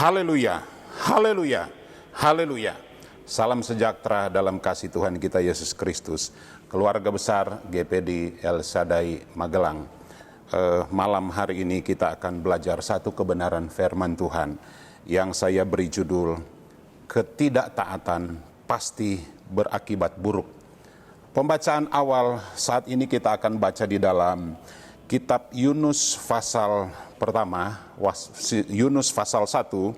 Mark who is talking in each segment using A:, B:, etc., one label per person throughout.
A: Haleluya, haleluya, haleluya. Salam sejahtera dalam kasih Tuhan kita Yesus Kristus. Keluarga besar GPD El Shaddai Magelang. Malam hari ini kita akan belajar satu kebenaran firman Tuhan yang saya beri judul ketidaktaatan pasti berakibat buruk. Pembacaan awal saat ini kita akan baca di dalam kitab Yunus pasal pertama, Yunus pasal 1,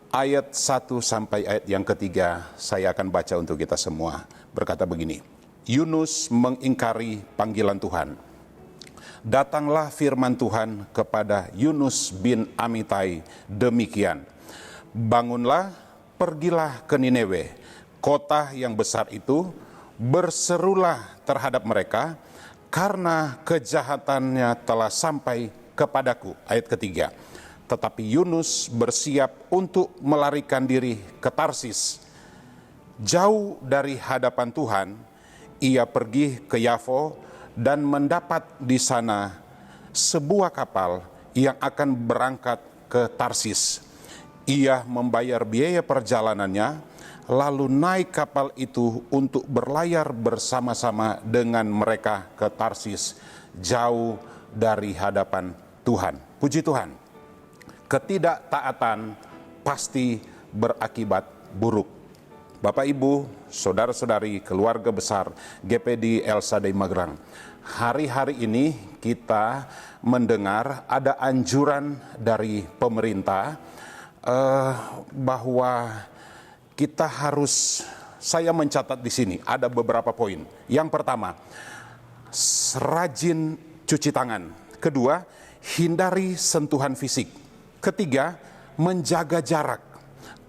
A: ayat 1 sampai ayat yang ketiga. Saya akan baca untuk kita semua. Berkata begini, Yunus mengingkari panggilan Tuhan. Datanglah firman Tuhan kepada Yunus bin Amitai demikian. Bangunlah, pergilah ke Nineve, kota yang besar itu, berserulah terhadap mereka, karena kejahatannya telah sampai kepadaku. Ayat ketiga. Tetapi Yunus bersiap untuk melarikan diri ke Tarsis. Jauh dari hadapan Tuhan, ia pergi ke Yafo dan mendapat di sana sebuah kapal yang akan berangkat ke Tarsis. Ia membayar biaya perjalanannya, lalu naik kapal itu untuk berlayar bersama-sama dengan mereka ke Tarsis, jauh dari hadapan Tuhan. Puji Tuhan. Ketidaktaatan pasti berakibat buruk. Bapak Ibu, saudara-saudari, keluarga besar GPD El Shaddai Magelang. Hari-hari ini kita mendengar ada anjuran dari pemerintah bahwa kita harus, saya mencatat di sini ada beberapa poin. Yang pertama, rajin cuci tangan. Kedua, hindari sentuhan fisik. Ketiga, menjaga jarak.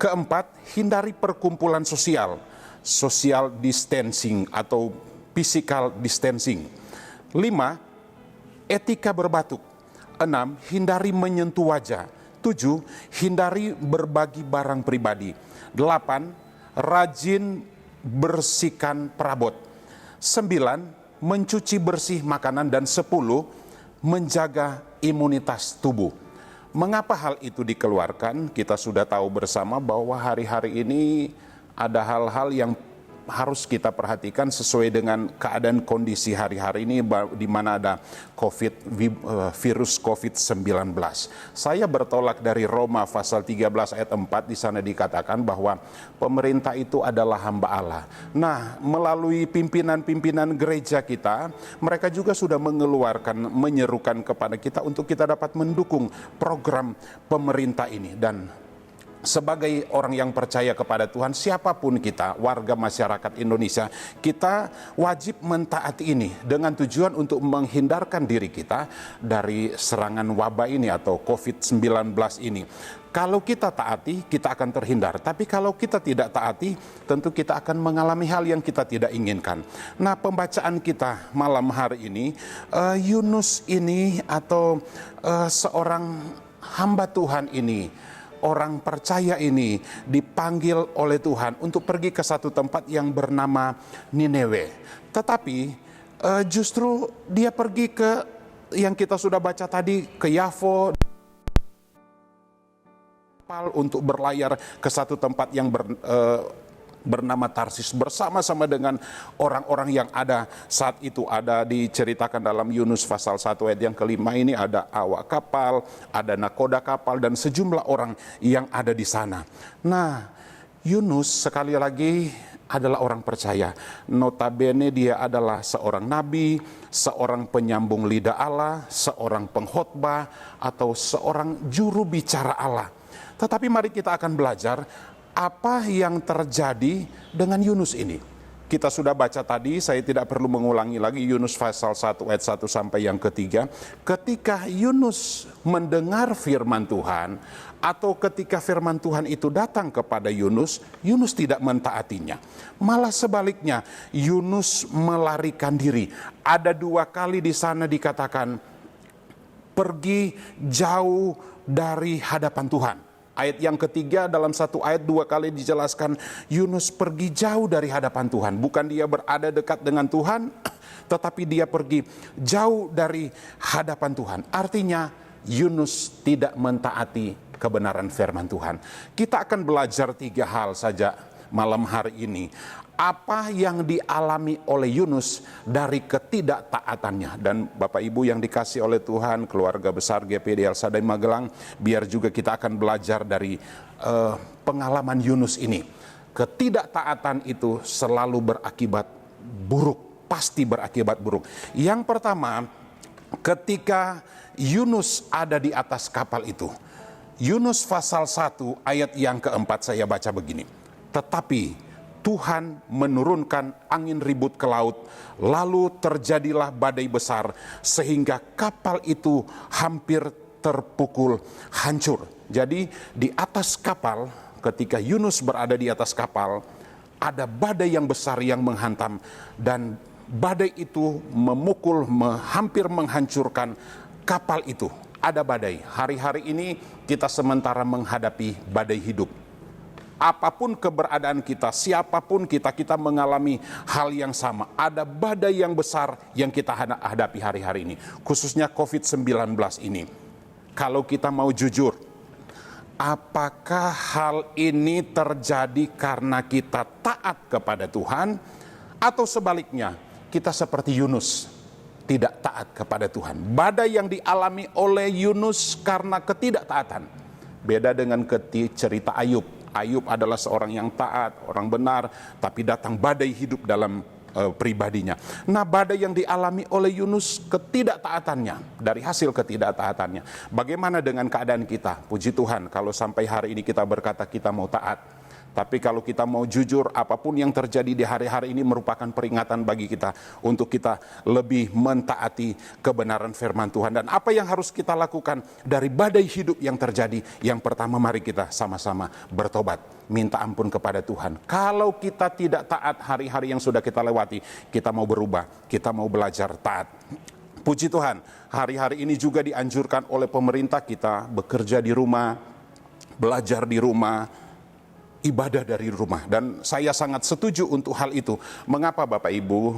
A: Keempat, hindari perkumpulan sosial, social distancing atau physical distancing. 5, etika berbatuk. 6, hindari menyentuh wajah. 7, hindari berbagi barang pribadi. 8, rajin bersihkan perabot. 9, mencuci bersih makanan. Dan 10, menjaga imunitas tubuh. Mengapa hal itu dikeluarkan? Kita sudah tahu bersama bahwa hari-hari ini ada hal-hal yang harus kita perhatikan sesuai dengan keadaan kondisi hari-hari ini, di mana ada virus COVID-19. Saya bertolak dari Roma pasal 13 ayat 4, di sana dikatakan bahwa pemerintah itu adalah hamba Allah. Nah, melalui pimpinan-pimpinan gereja kita, mereka juga sudah menyerukan kepada kita untuk kita dapat mendukung program pemerintah ini. Dan sebagai orang yang percaya kepada Tuhan, siapapun kita, warga masyarakat Indonesia, kita wajib mentaati ini dengan tujuan untuk menghindarkan diri kita dari serangan wabah ini atau COVID-19 ini. Kalau kita taati, kita akan terhindar. Tapi kalau kita tidak taati, tentu kita akan mengalami hal yang kita tidak inginkan. Nah, pembacaan kita malam hari ini, Yunus ini atau seorang hamba Tuhan ini, orang percaya ini dipanggil oleh Tuhan untuk pergi ke satu tempat yang bernama Nineve. Tetapi justru dia pergi ke, yang kita sudah baca tadi, ke Yafo, untuk berlayar ke satu tempat yang bernama Tarsis bersama-sama dengan orang-orang yang ada saat itu. Ada diceritakan dalam Yunus pasal 1 ayat yang kelima ini, ada awak kapal, ada nakoda kapal, dan sejumlah orang yang ada di sana. Nah, Yunus sekali lagi adalah orang percaya. Notabene dia adalah seorang nabi, seorang penyambung lidah Allah, seorang pengkhotbah, atau seorang juru bicara Allah. Tetapi mari kita akan belajar apa yang terjadi dengan Yunus ini. Kita sudah baca tadi, saya tidak perlu mengulangi lagi Yunus pasal 1 ayat 1 sampai yang ketiga. Ketika Yunus mendengar firman Tuhan, atau ketika firman Tuhan itu datang kepada Yunus, Yunus tidak mentaatinya. Malah sebaliknya, Yunus melarikan diri. Ada 2 kali di sana dikatakan, pergi jauh dari hadapan Tuhan. Ayat yang ketiga dalam satu ayat 2 kali dijelaskan Yunus pergi jauh dari hadapan Tuhan. Bukan dia berada dekat dengan Tuhan, tetapi dia pergi jauh dari hadapan Tuhan. Artinya Yunus tidak mentaati kebenaran firman Tuhan. Kita akan belajar 3 hal saja malam hari ini. Apa yang dialami oleh Yunus dari ketidaktaatannya. Dan Bapak Ibu yang dikasih oleh Tuhan, keluarga besar GPD El Shaddai Magelang, biar juga kita akan belajar dari pengalaman Yunus ini. Ketidaktaatan itu selalu berakibat buruk, pasti berakibat buruk. Yang pertama, ketika Yunus ada di atas kapal itu, Yunus pasal 1 ayat yang keempat saya baca begini. Tetapi Tuhan menurunkan angin ribut ke laut, lalu terjadilah badai besar, sehingga kapal itu hampir terpukul hancur. Jadi di atas kapal, ketika Yunus berada di atas kapal, ada badai yang besar yang menghantam, dan badai itu memukul, hampir menghancurkan kapal itu. Ada badai. Hari-hari ini kita sementara menghadapi badai hidup. Apapun keberadaan kita, siapapun kita mengalami hal yang sama. Ada badai yang besar yang kita hadapi hari-hari ini, khususnya COVID-19 ini. Kalau kita mau jujur, apakah hal ini terjadi karena kita taat kepada Tuhan, atau sebaliknya kita seperti Yunus, tidak taat kepada Tuhan? Badai yang dialami oleh Yunus karena ketidaktaatan. Beda dengan cerita Ayub. Ayub adalah seorang yang taat, orang benar, tapi datang badai hidup dalam pribadinya. Nah, badai yang dialami oleh Yunus ketidaktaatannya, dari hasil ketidaktaatannya. Bagaimana dengan keadaan kita? Puji Tuhan kalau sampai hari ini kita berkata kita mau taat. Tapi kalau kita mau jujur, apapun yang terjadi di hari-hari ini merupakan peringatan bagi kita untuk kita lebih mentaati kebenaran firman Tuhan. Dan apa yang harus kita lakukan dari badai hidup yang terjadi? Yang pertama, mari kita sama-sama bertobat, minta ampun kepada Tuhan. Kalau kita tidak taat hari-hari yang sudah kita lewati, kita mau berubah, kita mau belajar taat. Puji Tuhan, hari-hari ini juga dianjurkan oleh pemerintah kita bekerja di rumah, belajar di rumah, ibadah dari rumah. Dan saya sangat setuju untuk hal itu. Mengapa Bapak Ibu,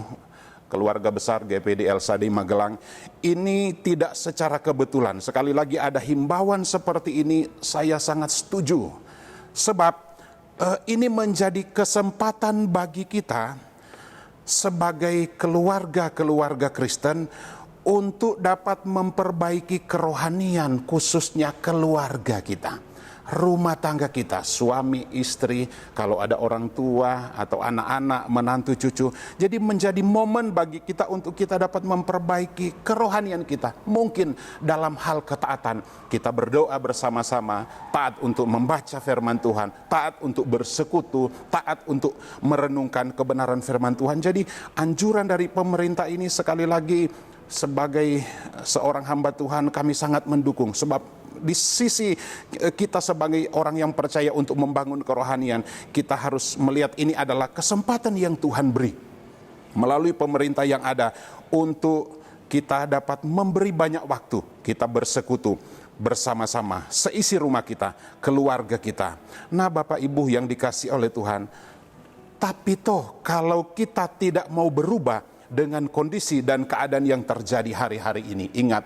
A: keluarga besar GPD El Shaddai Magelang, ini tidak secara kebetulan. Sekali lagi ada himbauan seperti ini, saya sangat setuju. Sebab ini menjadi kesempatan bagi kita sebagai keluarga-keluarga Kristen untuk dapat memperbaiki kerohanian, khususnya keluarga kita, rumah tangga kita, suami, istri, kalau ada orang tua atau anak-anak, menantu, cucu. Jadi menjadi momen bagi kita untuk kita dapat memperbaiki kerohanian kita. Mungkin dalam hal ketaatan, kita berdoa bersama-sama, taat untuk membaca firman Tuhan, taat untuk bersekutu, taat untuk merenungkan kebenaran firman Tuhan. Jadi anjuran dari pemerintah ini sekali lagi, sebagai seorang hamba Tuhan, kami sangat mendukung. Sebab di sisi kita sebagai orang yang percaya untuk membangun kerohanian, kita harus melihat ini adalah kesempatan yang Tuhan beri melalui pemerintah yang ada untuk kita dapat memberi banyak waktu, kita bersekutu bersama-sama, seisi rumah kita, keluarga kita. Nah Bapak Ibu yang dikasih oleh Tuhan, tapi toh kalau kita tidak mau berubah dengan kondisi dan keadaan yang terjadi hari-hari ini, ingat,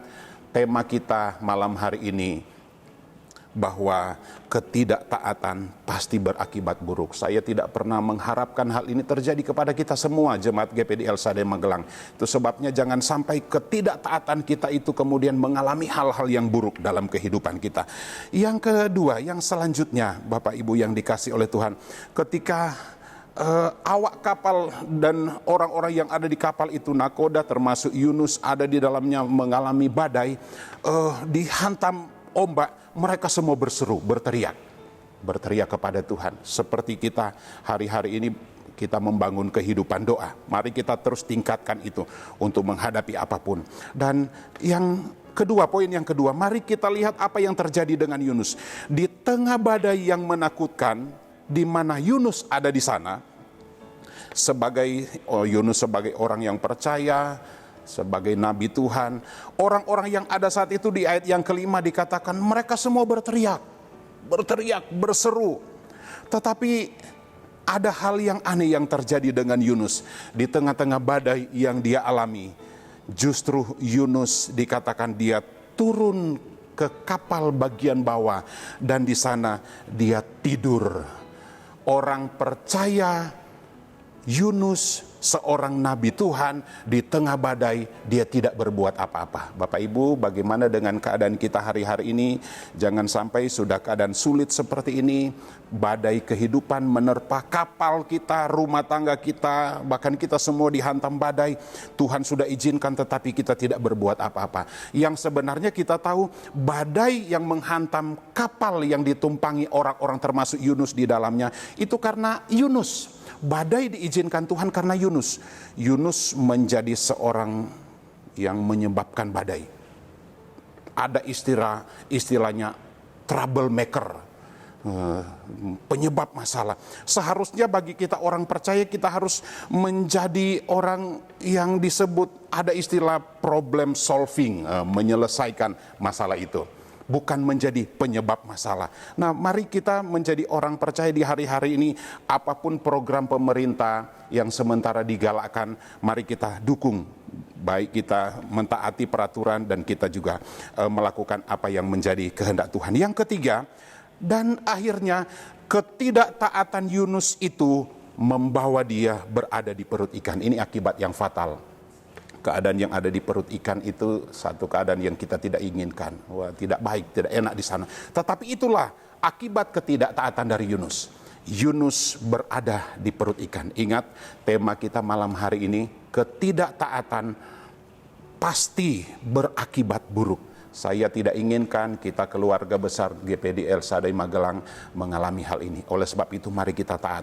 A: tema kita malam hari ini bahwa ketidaktaatan pasti berakibat buruk. Saya tidak pernah mengharapkan hal ini terjadi kepada kita semua jemaat GPD El Shaddai Magelang. Itu sebabnya jangan sampai ketidaktaatan kita itu kemudian mengalami hal-hal yang buruk dalam kehidupan kita. Yang kedua, yang selanjutnya Bapak Ibu yang dikasih oleh Tuhan, ketika awak kapal dan orang-orang yang ada di kapal itu, nakoda termasuk Yunus ada di dalamnya, mengalami badai, dihantam ombak, mereka semua berseru, berteriak kepada Tuhan. Seperti kita hari-hari ini, kita membangun kehidupan doa. Mari kita terus tingkatkan itu untuk menghadapi apapun. Dan yang kedua, poin yang kedua, mari kita lihat apa yang terjadi dengan Yunus. Di tengah badai yang menakutkan, di mana Yunus ada di sana, Yunus sebagai orang yang percaya, sebagai nabi Tuhan, orang-orang yang ada saat itu di ayat yang kelima dikatakan mereka semua berteriak, berseru. Tetapi ada hal yang aneh yang terjadi dengan Yunus. Di tengah-tengah badai yang dia alami, justru Yunus dikatakan dia turun ke kapal bagian bawah dan di sana dia tidur. Orang percaya Yunus, seorang nabi Tuhan, di tengah badai dia tidak berbuat apa-apa. Bapak Ibu, bagaimana dengan keadaan kita hari-hari ini? Jangan sampai sudah keadaan sulit seperti ini, badai kehidupan menerpa kapal kita, rumah tangga kita, bahkan kita semua dihantam badai. Tuhan sudah izinkan tetapi kita tidak berbuat apa-apa. Yang sebenarnya kita tahu badai yang menghantam kapal yang ditumpangi orang-orang termasuk Yunus di dalamnya itu karena Yunus. Badai diizinkan Tuhan karena Yunus. Yunus menjadi seorang yang menyebabkan badai. Ada istilahnya troublemaker, penyebab masalah. Seharusnya bagi kita orang percaya kita harus menjadi orang yang disebut ada istilah problem solving, menyelesaikan masalah itu. Bukan menjadi penyebab masalah. Nah, mari kita menjadi orang percaya di hari-hari ini. Apapun program pemerintah yang sementara digalakkan, mari kita dukung. Baik kita mentaati peraturan dan kita juga melakukan apa yang menjadi kehendak Tuhan. Yang ketiga, dan akhirnya ketidaktaatan Yunus itu membawa dia berada di perut ikan. Ini akibat yang fatal. Keadaan yang ada di perut ikan itu satu keadaan yang kita tidak inginkan. Wah, tidak baik, tidak enak di sana. Tetapi itulah akibat ketidaktaatan dari Yunus. Yunus berada di perut ikan. Ingat, tema kita malam hari ini, ketidaktaatan pasti berakibat buruk. Saya tidak inginkan kita keluarga besar GPDL Sadai Magelang mengalami hal ini. Oleh sebab itu mari kita taat.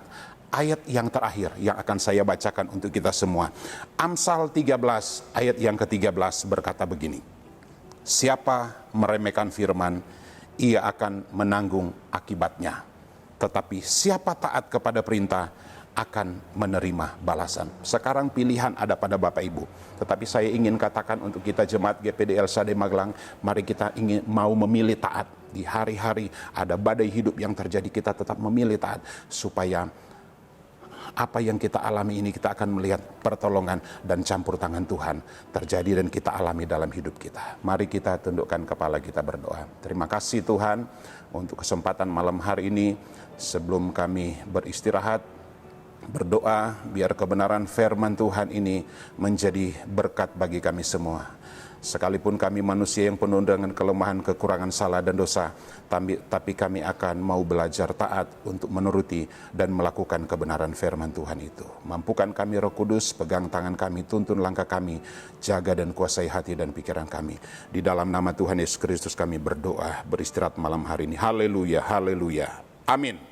A: Ayat yang terakhir yang akan saya bacakan untuk kita semua. Amsal 13 ayat yang ke-13 berkata begini. Siapa meremehkan firman, ia akan menanggung akibatnya. Tetapi siapa taat kepada perintah, akan menerima balasan. Sekarang pilihan ada pada Bapak Ibu. Tetapi saya ingin katakan untuk kita jemaat GPDL Sadai Magelang, mari kita ingin mau memilih taat. Di hari-hari ada badai hidup yang terjadi, kita tetap memilih taat. Supaya apa yang kita alami ini kita akan melihat pertolongan dan campur tangan Tuhan terjadi dan kita alami dalam hidup kita. Mari kita tundukkan kepala kita berdoa. Terima kasih Tuhan untuk kesempatan malam hari ini. Sebelum kami beristirahat, berdoa biar kebenaran firman Tuhan ini menjadi berkat bagi kami semua. Sekalipun kami manusia yang penuh dengan kelemahan, kekurangan, salah dan dosa, tapi kami akan mau belajar taat untuk menuruti dan melakukan kebenaran firman Tuhan itu. Mampukan kami Roh Kudus, pegang tangan kami, tuntun langkah kami, jaga dan kuasai hati dan pikiran kami. Di dalam nama Tuhan Yesus Kristus kami berdoa, beristirahat malam hari ini. Haleluya, haleluya. Amin.